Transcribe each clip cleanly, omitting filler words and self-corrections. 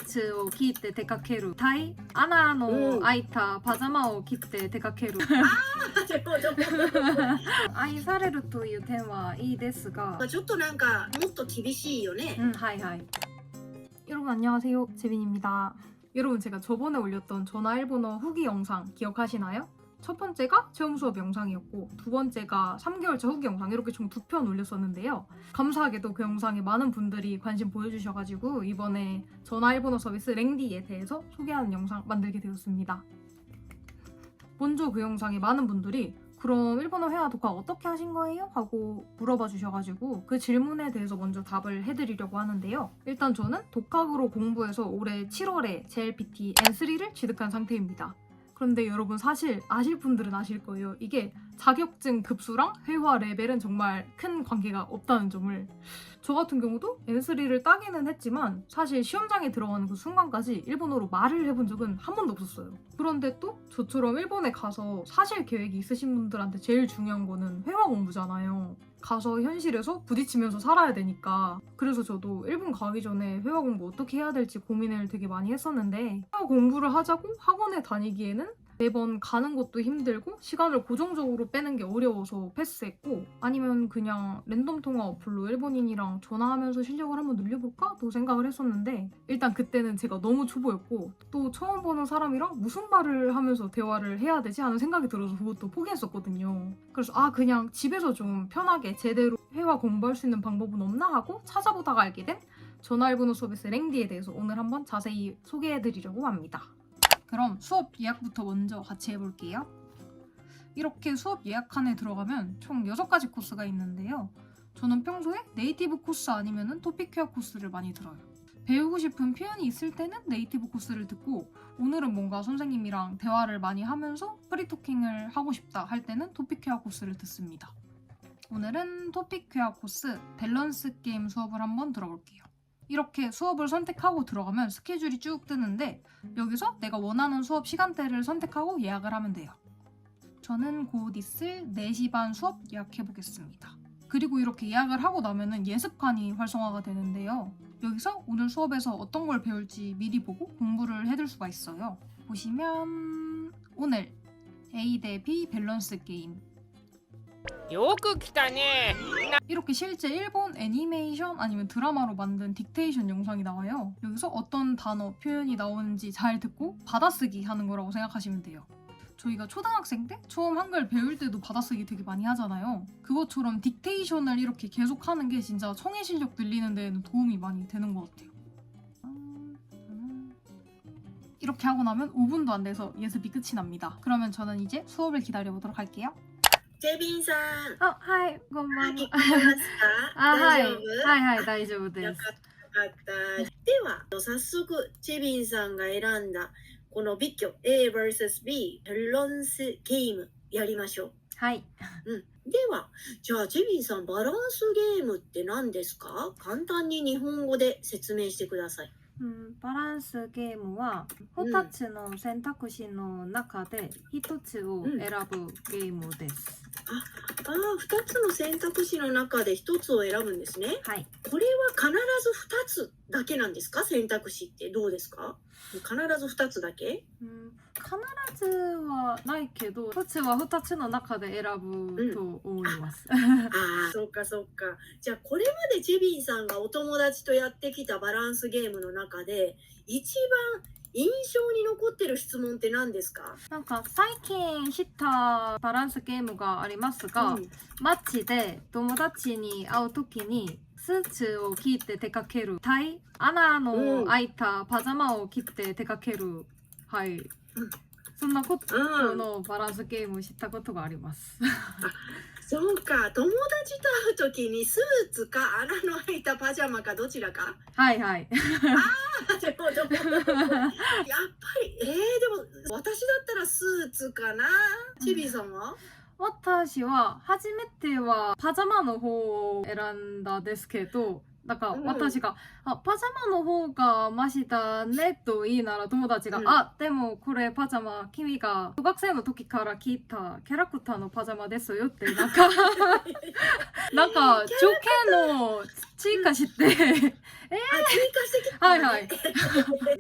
ツを着て出かける。タイ穴の開いたパジャマを着て出かける。愛されるという点はいいですが、ちょっとなんかもっと厳しいよね。하이하이. 여러분 안녕하세요. 재빈입니다. 여러분 제가 저번에 올렸던 전화 일본어 후기 영상 기억하시나요? 첫 번째가 체험 수업 영상이었고 두 번째가 3개월차 후기 영상 이렇게 총 2편 올렸었는데요. 감사하게도 그 영상에 많은 분들이 관심 보여주셔가지고 이번에 전화 일본어 서비스 랭디에 대해서 소개하는 영상 만들게 되었습니다. 먼저 그 영상에 많은 분들이 그럼 일본어 회화 독학 어떻게 하신 거예요? 하고 물어봐 주셔가지고 그 질문에 대해서 먼저 답을 해드리려고 하는데요. 일단 저는 독학으로 공부해서 올해 7월에 JLPT N3를 취득한 상태입니다. 그런데 여러분 사실 아실 분들은 아실 거예요. 이게 자격증 급수랑 회화 레벨은 정말 큰 관계가 없다는 점을. 저 같은 경우도 N3를 따기는 했지만 사실 시험장에 들어가는 그 순간까지 일본어로 말을 해본 적은 한 번도 없었어요. 그런데 또 저처럼 일본에 가서 사실 계획이 있으신 분들한테 제일 중요한 거는 회화 공부잖아요. 가서 현실에서 부딪히면서 살아야 되니까. 그래서 저도 일본 가기 전에 회화 공부 어떻게 해야 될지 고민을 되게 많이 했었는데 회화 공부를 하자고 학원에 다니기에는 매번 가는 것도 힘들고 시간을 고정적으로 빼는 게 어려워서 패스했고, 아니면 그냥 랜덤 통화 어플로 일본인이랑 전화하면서 실력을 한번 늘려볼까? 또 생각을 했었는데 일단 그때는 제가 너무 초보였고 또 처음 보는 사람이랑 무슨 말을 하면서 대화를 해야 되지? 하는 생각이 들어서 그것도 포기했었거든요. 그래서 그냥 집에서 좀 편하게 제대로 회화 공부할 수 있는 방법은 없나 하고 찾아보다가 알게 된 전화 일본어 서비스 랭디에 대해서 오늘 한번 자세히 소개해드리려고 합니다. 그럼 수업 예약부터 먼저 같이 해볼게요. 이렇게 수업 예약칸에 들어가면 총 6가지 코스가 있는데요. 저는 평소에 네이티브 코스 아니면 토픽 회화 코스를 많이 들어요. 배우고 싶은 표현이 있을 때는 네이티브 코스를 듣고, 오늘은 뭔가 선생님이랑 대화를 많이 하면서 프리토킹을 하고 싶다 할 때는 토픽 회화 코스를 듣습니다. 오늘은 토픽 회화 코스 밸런스 게임 수업을 한번 들어볼게요. 이렇게 수업을 선택하고 들어가면 스케줄이 쭉 뜨는데 여기서 내가 원하는 수업 시간대를 선택하고 예약을 하면 돼요. 저는 곧 있을 4시 반 수업 예약해보겠습니다. 그리고 이렇게 예약을 하고 나면은 예습칸이 활성화가 되는데요. 여기서 오늘 수업에서 어떤 걸 배울지 미리 보고 공부를 해둘 수가 있어요. 보시면 오늘 A 대 B 밸런스 게임, よく来たね。 이렇게 실제 일본 애니메이션 아니면 드라마로 만든 딕테이션 영상이 나와요. 여기서 어떤 단어, 표현이 나오는지 잘 듣고 받아쓰기 하는 거라고 생각하시면 돼요. 저희가 초등학생 때 처음 한글 배울 때도 받아쓰기 되게 많이 하잖아요. 그것처럼 딕테이션을 이렇게 계속 하는 게 진짜 청해 실력 늘리는 데에는 도움이 많이 되는 것 같아요. 이렇게 하고 나면 5분도 안 돼서 예습이 끝이 납니다. 그러면 저는 이제 수업을 기다려보도록 할게요. ジェビンさん、はい、こんばんは。聞こえますか？はい、大丈夫？はい、大丈夫です。よかったよかった。では、早速、ジェビンさんが選んだこのビッキョ A vs B バランスゲームやりましょう。はい。では、じゃあジェビンさん、バランスゲームって何ですか？簡単に日本語で説明してください。バランスゲームは2つの選択肢の中で1つを選ぶゲームです。2つの選択肢の中で1つを選ぶんですね。はい。これは必ず2つだけなんですか？選択肢ってどうですか？必ず2つだけ？必ずはないけど、1つは2つの中で選ぶと思います。そうかそうか。じゃあこれまでジェビンさんがお友達とやってきたバランスゲームの中で一番印象に残ってる質問って何ですか？なんか最近知ったバランスゲームがありますが、街で友達に会うときにスーツを着て出かける。タイ穴の開いたパジャマを着て出かける。はい。そんなことのバランスゲームを知ったことがあります。そうか、友達と会うときにスーツか穴の開いたパジャマかどちらか？はいはい。やっぱり、でも私だったらスーツかな。チビーさんは？私は初めてはパジャマの方を選んだですけど、なんかうん私が、パジャマの方がマシだねと言いなら友達が、でもこれパジャマ、君が小学生の時から着たキャラクターのパジャマですよって、なんか、なんか、条件の追加して、追加してきたはいはい。ね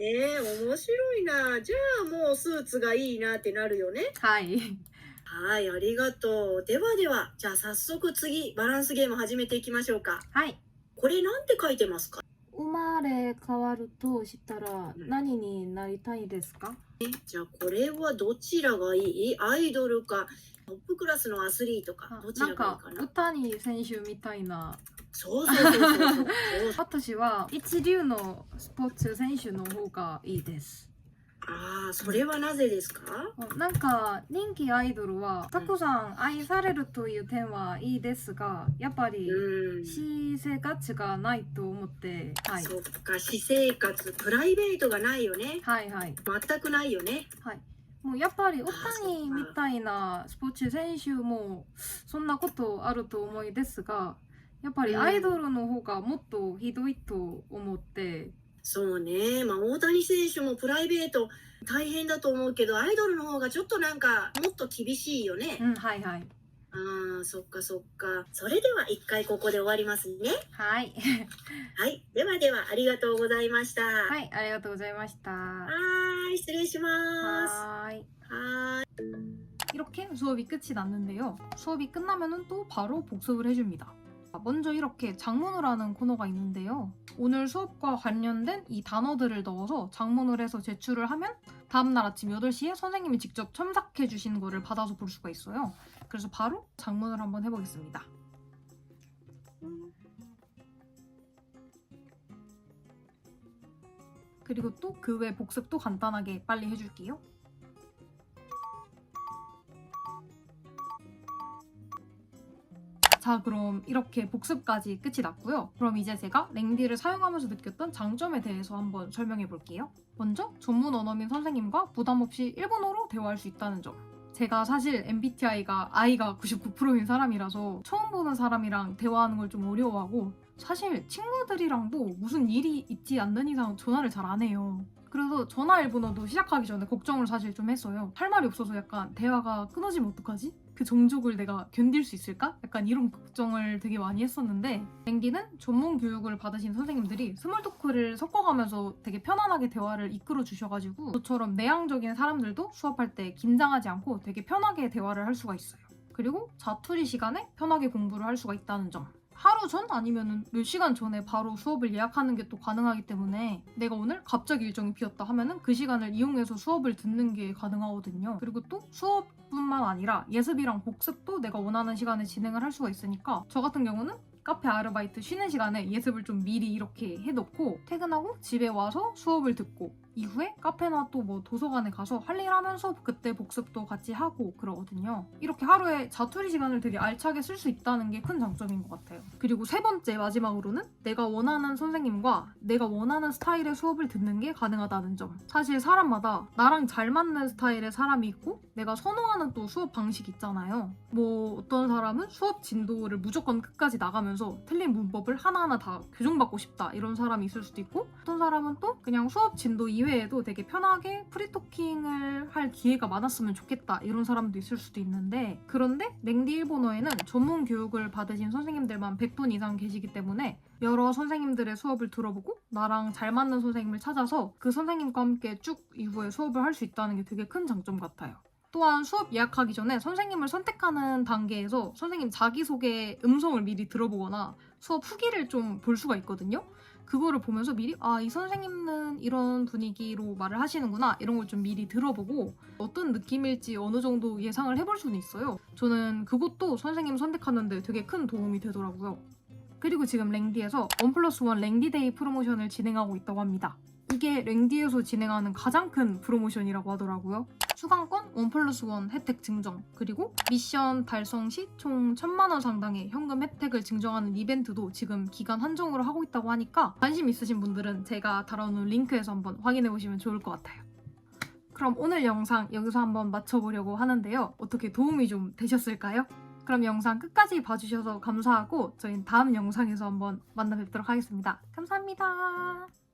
え、面白いな。じゃあもうスーツがいいなってなるよね。はい。はい、ありがとう。ではでは、じゃあ早速次、バランスゲーム始めていきましょうか。はい。これなんて書いてますか？生まれ変わるとしたら何になりたいですか？じゃあこれはどちらがいい？アイドルか、トップクラスのアスリートか、どちらなんかがいいかな？歌に選手みたいな。そうそうそうそうそう。私は一流のスポーツ選手の方がいいです。ああ、それはなぜですか？なんか人気アイドルはたくさん愛されるという点はいいですが、やっぱり私生活がないと思って、はい。そっか、私生活、プライベートがないよね。はいはい。全くないよね。はい。もうやっぱり大谷みたいなスポーツ選手もそんなことあると思いですが、やっぱりアイドルの方がもっとひどいと思って、そうね、まあ大谷選手もプライベート大変だと思うけど、アイドルの方がちょっとなんかもっと厳しいよね。はいはい。ああ、そっかそっか。それでは一回ここで終わりますね。はい。はい、ではではありがとうございました。はい、ありがとうございました。失礼します。はーい. 이렇게 수업이 끝이 났는데요. 수업이 끝나면은 또 바로 복습을 해줍니다. 먼저 이렇게 장문을 하는 코너가 있는데요. 오늘 수업과 관련된 이 단어들을 넣어서 장문을 해서 제출을 하면 다음날 아침 8시에 선생님이 직접 첨삭해 주신 거를 받아서 볼 수가 있어요. 그래서 바로 장문을 한번 해보겠습니다. 그리고 또 그 외 복습도 간단하게 빨리 해줄게요. 자, 그럼 이렇게 복습까지 끝이 났고요. 그럼 이제 제가 랭디를 사용하면서 느꼈던 장점에 대해서 한번 설명해 볼게요. 먼저 전문 언어민 선생님과 부담 없이 일본어로 대화할 수 있다는 점. 제가 사실 MBTI가 I가 99%인 사람이라서 처음 보는 사람이랑 대화하는 걸 좀 어려워하고, 사실 친구들이랑도 무슨 일이 있지 않는 이상 전화를 잘 안 해요. 그래서 전화 일본어도 시작하기 전에 걱정을 사실 좀 했어요. 할 말이 없어서 약간 대화가 끊어지면 어떡하지? 그 종족을 내가 견딜 수 있을까? 약간 이런 걱정을 되게 많이 했었는데, 랭디는 전문 교육을 받으신 선생님들이 스몰 토크를 섞어가면서 되게 편안하게 대화를 이끌어 주셔가지고 저처럼 내향적인 사람들도 수업할 때 긴장하지 않고 되게 편하게 대화를 할 수가 있어요. 그리고 자투리 시간에 편하게 공부를 할 수가 있다는 점. 하루 전 아니면 몇 시간 전에 바로 수업을 예약하는 게 또 가능하기 때문에 내가 오늘 갑자기 일정이 비었다 하면은 그 시간을 이용해서 수업을 듣는 게 가능하거든요. 그리고 또 수업뿐만 아니라 예습이랑 복습도 내가 원하는 시간에 진행을 할 수가 있으니까, 저 같은 경우는 카페 아르바이트 쉬는 시간에 예습을 좀 미리 이렇게 해놓고 퇴근하고 집에 와서 수업을 듣고 이후에 카페나 또 뭐 도서관에 가서 할 일 하면서 그때 복습도 같이 하고 그러거든요. 이렇게 하루에 자투리 시간을 되게 알차게 쓸 수 있다는 게 큰 장점인 것 같아요. 그리고 세 번째, 마지막으로는 내가 원하는 선생님과 내가 원하는 스타일의 수업을 듣는 게 가능하다는 점. 사실 사람마다 나랑 잘 맞는 스타일의 사람이 있고 내가 선호하는 또 수업 방식이 있잖아요. 뭐 어떤 사람은 수업 진도를 무조건 끝까지 나가면서 틀린 문법을 하나하나 다 교정받고 싶다 이런 사람이 있을 수도 있고, 어떤 사람은 또 그냥 수업 진도 이외에도 되게 편하게 프리토킹을 할 기회가 많았으면 좋겠다 이런 사람도 있을 수도 있는데, 그런데 랭디 일본어에는 전문 교육을 받으신 선생님들만 100분 이상 계시기 때문에 여러 선생님들의 수업을 들어보고 나랑 잘 맞는 선생님을 찾아서 그 선생님과 함께 쭉 이후에 수업을 할 수 있다는 게 되게 큰 장점 같아요. 또한 수업 예약하기 전에 선생님을 선택하는 단계에서 선생님 자기소개 음성을 미리 들어보거나 수업 후기를 좀 볼 수가 있거든요. 그거를 보면서 미리 이 선생님은 이런 분위기로 말을 하시는구나 이런 걸 좀 미리 들어보고 어떤 느낌일지 어느 정도 예상을 해볼 수는 있어요. 저는 그것도 선생님 선택하는데 되게 큰 도움이 되더라고요. 그리고 지금 랭디에서 1+1 랭디데이 프로모션을 진행하고 있다고 합니다. 이게 랭디에서 진행하는 가장 큰 프로모션이라고 하더라고요. 수강권 1+1 혜택 증정, 그리고 미션 달성 시 총 1000만원 상당의 현금 혜택을 증정하는 이벤트도 지금 기간 한정으로 하고 있다고 하니까 관심 있으신 분들은 제가 달아놓은 링크에서 한번 확인해보시면 좋을 것 같아요. 그럼 오늘 영상 여기서 한번 마쳐보려고 하는데요. 어떻게 도움이 좀 되셨을까요? 그럼 영상 끝까지 봐주셔서 감사하고 저희는 다음 영상에서 한번 만나 뵙도록 하겠습니다. 감사합니다.